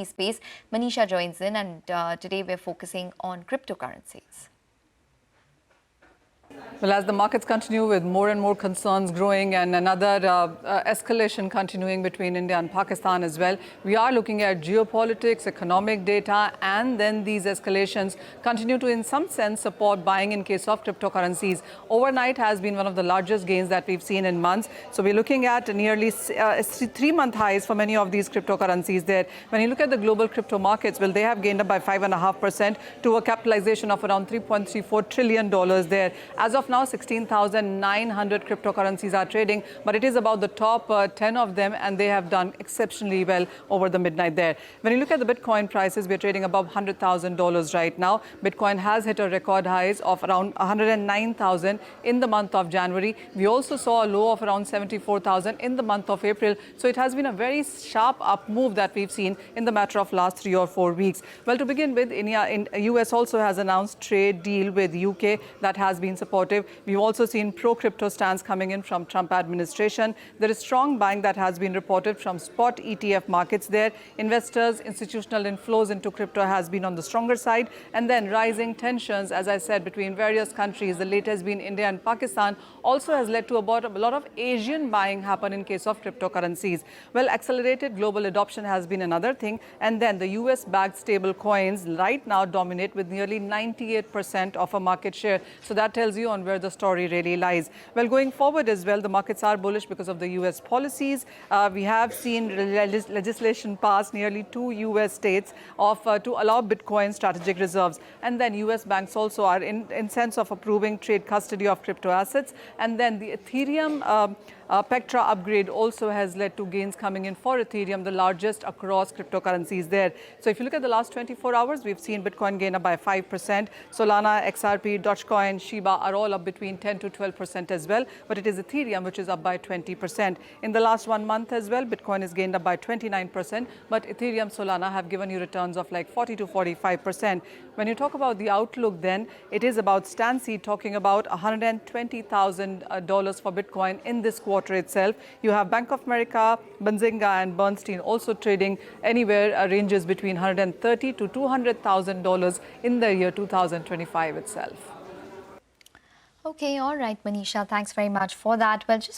space. Manisha joins in, and today we're focusing on cryptocurrencies. Well, as the markets continue with more and more concerns growing and another escalation continuing between India and Pakistan as well, we are looking at geopolitics, economic data, and then these escalations continue to, in some sense, support buying in case of cryptocurrencies. Overnight has been one of the largest gains that we've seen in months. So we're looking at nearly 3-month highs for many of these cryptocurrencies there. When you look at the global crypto markets, well, they have gained up by 5.5% to a capitalization of around $3.34 trillion there. As of now, 16,900 cryptocurrencies are trading, but it is about the top 10 of them, and they have done exceptionally well over the midnight there. When you look at the Bitcoin prices, we're trading above $100,000 right now. Bitcoin has hit a record highs of around 109,000 in the month of January. We also saw a low of around 74,000 in the month of April. So it has been a very sharp up move that we've seen in the matter of last 3 or 4 weeks. Well, to begin with, US also has announced trade deal with UK that has been supportive. We've also seen pro-crypto stance coming in from Trump administration. There is strong buying that has been reported from spot ETF markets there. Investors, institutional inflows into crypto has been on the stronger side. And then rising tensions, as I said, between various countries, the latest being India and Pakistan, also has led to a lot of Asian buying happen in case of cryptocurrencies. Well, accelerated global adoption has been another thing. And then the US-backed stable coins right now dominate with nearly 98% of a market share. So that tells you on where the story really lies. Well, going forward as well, the markets are bullish because of the US policies. We have seen legislation pass nearly 2 US states to allow Bitcoin strategic reserves. And then US banks also are in sense of approving trade custody of crypto assets. And then the Ethereum Pectra upgrade also has led to gains coming in for Ethereum, the largest across cryptocurrencies there. So if you look at the last 24 hours, we've seen Bitcoin gain up by 5%. Solana, XRP, Dogecoin, Shiba are all up between 10 to 12% as well. But it is Ethereum which is up by 20%. In the last 1 month as well, Bitcoin is gained up by 29%. But Ethereum, Solana have given you returns of like 40 to 45%. When you talk about the outlook, then it is about Stancy talking about $120,000 for Bitcoin in this quarter itself. You have Bank of America, Benzinga and Bernstein also trading anywhere ranges between $130,000 to $200,000 in the year 2025 itself. Okay, all right, Manisha, thanks very much for that. Well, just